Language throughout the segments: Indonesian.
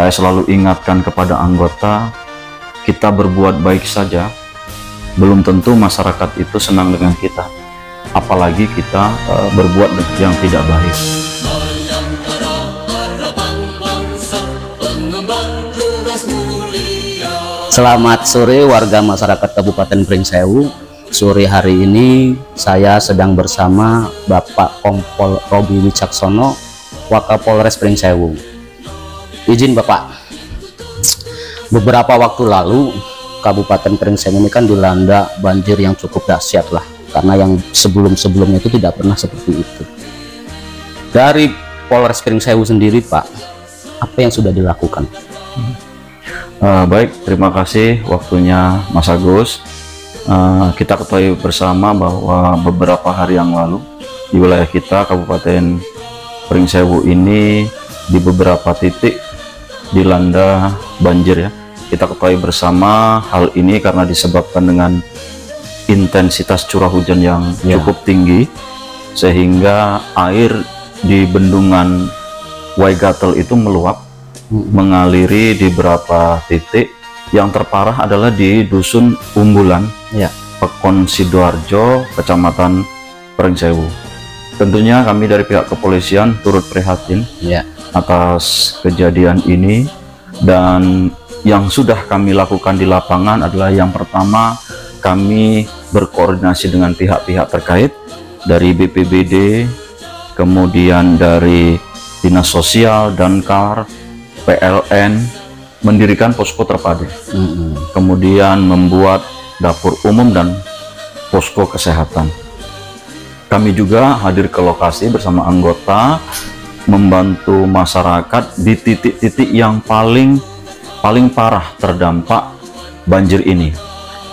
Saya selalu ingatkan kepada anggota, kita berbuat baik saja, belum tentu masyarakat itu senang dengan kita. Apalagi kita berbuat yang tidak baik. Selamat sore warga masyarakat Kabupaten Pringsewu. Sore hari ini saya sedang bersama Bapak Kompol Robi Wicaksono, Wakapolres Pringsewu. Izin Bapak, beberapa waktu lalu Kabupaten Pringsewu ini kan dilanda banjir yang cukup dahsyat lah, karena yang sebelumnya itu tidak pernah seperti itu. Dari Polres Pringsewu sendiri Pak, apa yang sudah dilakukan? Baik, terima kasih waktunya Mas Agus. Kita ketahui bersama bahwa beberapa hari yang lalu di wilayah kita Kabupaten Pringsewu ini di beberapa titik dilanda banjir ya. Kita ketahui bersama hal ini karena disebabkan dengan intensitas curah hujan yang cukup tinggi, sehingga air di bendungan Waigatel itu meluap, mengaliri di beberapa titik. Yang terparah adalah di Dusun Umbulan, Pekon Sidoarjo, Kecamatan Pringsewu. Tentunya kami dari pihak kepolisian turut prihatin atas kejadian ini, dan yang sudah kami lakukan di lapangan adalah yang pertama, kami berkoordinasi dengan pihak-pihak terkait dari BPBD, kemudian dari Dinas Sosial, Damkar, PLN, mendirikan posko terpadu, kemudian membuat dapur umum dan posko kesehatan. Kami juga hadir ke lokasi bersama anggota, membantu masyarakat di titik-titik yang paling parah terdampak banjir ini.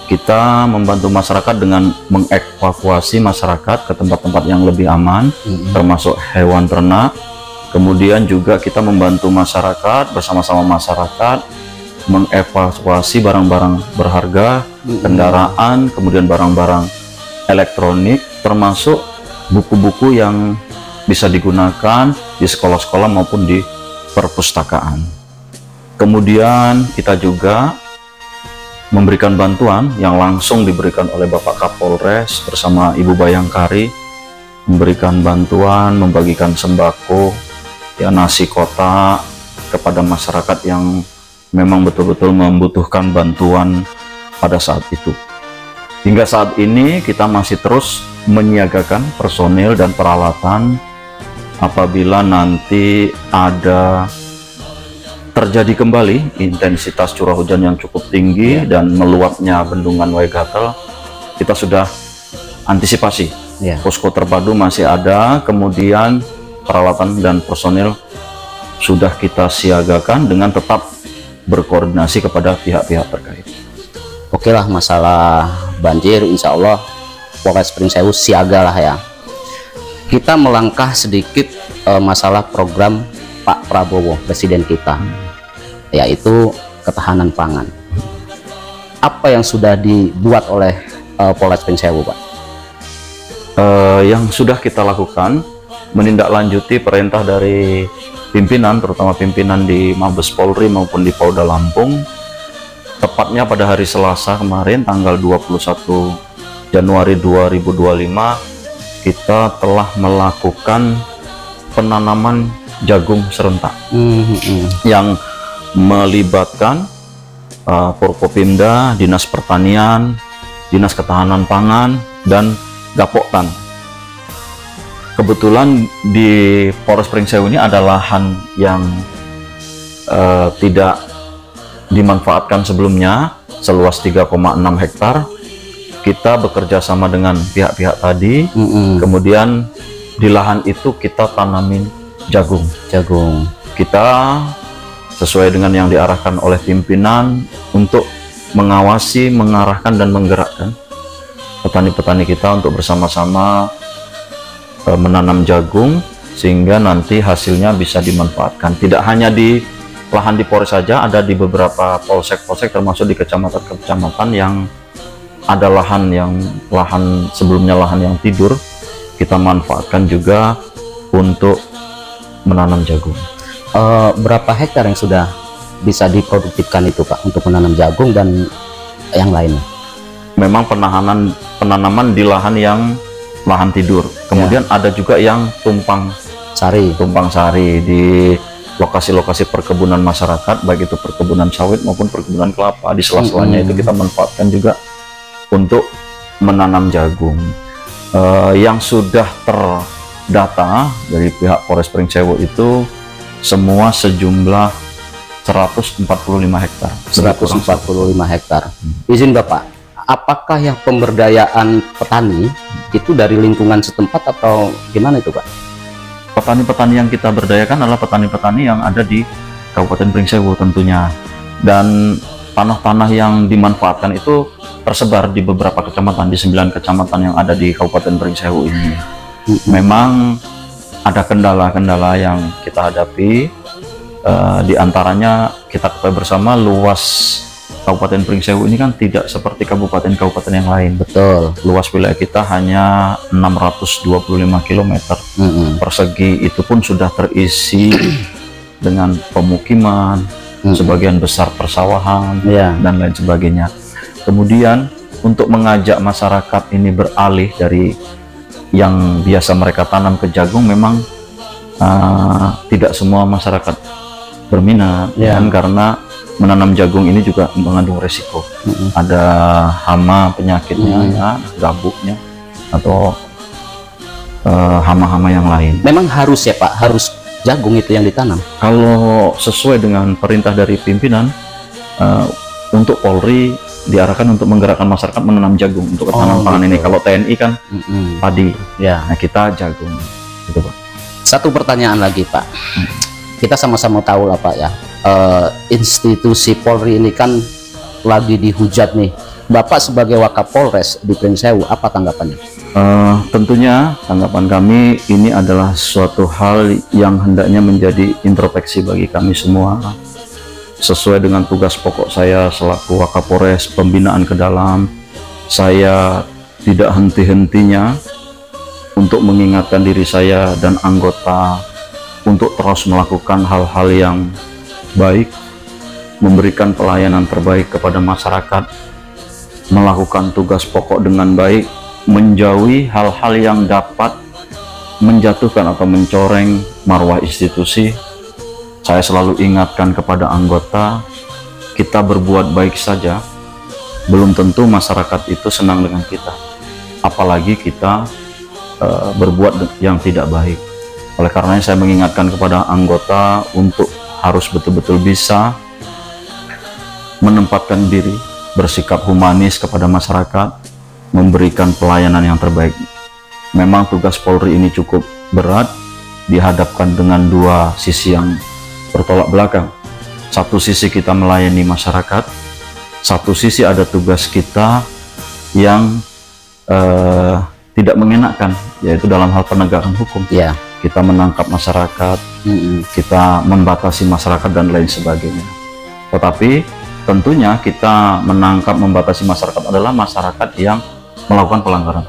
Kita membantu masyarakat dengan mengevakuasi masyarakat ke tempat-tempat yang lebih aman, termasuk hewan ternak. Kemudian juga kita membantu masyarakat, bersama-sama masyarakat mengevakuasi barang-barang berharga, kendaraan, kemudian barang-barang elektronik, termasuk buku-buku yang bisa digunakan di sekolah-sekolah maupun di perpustakaan. Kemudian kita juga memberikan bantuan yang langsung diberikan oleh Bapak Kapolres bersama Ibu Bayangkari, memberikan bantuan, membagikan sembako, ya, nasi kotak kepada masyarakat yang memang betul-betul membutuhkan bantuan pada saat itu. Hingga saat ini kita masih terus menyiagakan personil dan peralatan apabila nanti ada terjadi kembali intensitas curah hujan yang cukup tinggi dan meluapnya bendungan Waigatel. Kita sudah antisipasi, posko terpadu masih ada, kemudian peralatan dan personil sudah kita siagakan dengan tetap berkoordinasi kepada pihak-pihak terkait. Oke lah, masalah banjir insya Allah Polres Pringsewu siaga lah ya. Kita melangkah sedikit masalah program Pak Prabowo, Presiden kita, yaitu ketahanan pangan. Apa yang sudah dibuat oleh Polres Pringsewu Pak? Yang sudah kita lakukan, menindaklanjuti perintah dari pimpinan, terutama pimpinan di Mabes Polri maupun di Polda Lampung. Tepatnya pada hari Selasa kemarin, tanggal 21 Januari 2025, kita telah melakukan penanaman jagung serentak yang melibatkan Forkopimda, Dinas Pertanian, Dinas Ketahanan Pangan, dan Gapoktan. Kebetulan di Polres Pringsewu ini ada lahan yang tidak dimanfaatkan sebelumnya, seluas 3,6 hektar. Kita bekerja sama dengan pihak-pihak tadi, kemudian di lahan itu kita tanamin jagung. Kita sesuai dengan yang diarahkan oleh pimpinan untuk mengawasi, mengarahkan, dan menggerakkan petani-petani kita untuk bersama-sama menanam jagung, sehingga nanti hasilnya bisa dimanfaatkan. Tidak hanya di lahan di Polres saja, ada di beberapa polsek-polsek, termasuk di kecamatan-kecamatan yang ada lahan sebelumnya lahan yang tidur, kita manfaatkan juga untuk menanam jagung. Berapa hektar yang sudah bisa diproduktifkan itu Pak untuk menanam jagung dan yang lainnya? Memang penanaman di lahan tidur. Kemudian ada juga yang tumpang sari di lokasi-lokasi perkebunan masyarakat, baik itu perkebunan sawit maupun perkebunan kelapa. Di sela-selanya itu kita manfaatkan juga untuk menanam jagung. Yang sudah terdata dari pihak Polres Pringsewu itu semua sejumlah 145 hektar. 145 hektar. Izin Bapak, apakah yang pemberdayaan petani itu dari lingkungan setempat atau gimana itu Pak? Petani-petani yang kita berdayakan adalah petani-petani yang ada di Kabupaten Pringsewu tentunya, dan tanah-tanah yang dimanfaatkan itu tersebar di beberapa kecamatan, di 9 kecamatan yang ada di Kabupaten Pringsewu ini. Memang ada kendala-kendala yang kita hadapi, di antaranya kita ketahui bersama luas Kabupaten Pringsewu ini kan tidak seperti kabupaten-kabupaten yang lain. Betul. Luas wilayah kita hanya 625 km persegi, itu pun sudah terisi dengan pemukiman, sebagian besar persawahan, dan lain sebagainya. Kemudian untuk mengajak masyarakat ini beralih dari yang biasa mereka tanam ke jagung, memang tidak semua masyarakat berminat, karena menanam jagung ini juga mengandung resiko. Ada hama penyakitnya, gabuknya, atau hama-hama yang lain. Memang harus ya Pak, harus jagung itu yang ditanam? Kalau sesuai dengan perintah dari pimpinan, untuk Polri diarahkan untuk menggerakkan masyarakat menanam jagung untuk ketahanan pangan ini. Kalau TNI kan padi, nah kita jagung, gitu Pak. Satu pertanyaan lagi Pak, kita sama-sama tahu lah Pak ya, institusi Polri ini kan lagi dihujat nih. Bapak sebagai Wakapolres di Pringsewu, apa tanggapannya? Tentunya tanggapan kami, ini adalah suatu hal yang hendaknya menjadi introspeksi bagi kami semua. Sesuai dengan tugas pokok saya selaku Wakapolres, pembinaan ke dalam, saya tidak henti-hentinya untuk mengingatkan diri saya dan anggota untuk terus melakukan hal-hal yang baik, memberikan pelayanan terbaik kepada masyarakat, melakukan tugas pokok dengan baik, menjauhi hal-hal yang dapat menjatuhkan atau mencoreng marwah institusi. Saya selalu ingatkan kepada anggota, kita berbuat baik saja, belum tentu masyarakat itu senang dengan kita, apalagi kita berbuat yang tidak baik. Oleh karenanya saya mengingatkan kepada anggota untuk harus betul-betul bisa menempatkan diri, bersikap humanis kepada masyarakat, memberikan pelayanan yang terbaik. Memang tugas Polri ini cukup berat, dihadapkan dengan dua sisi yang bertolak belakang. Satu sisi kita melayani masyarakat, satu sisi ada tugas kita yang tidak mengenakan, yaitu dalam hal penegakan hukum. Kita menangkap masyarakat, kita membatasi masyarakat dan lain sebagainya. Tetapi tentunya kita menangkap, membatasi masyarakat adalah masyarakat yang melakukan pelanggaran.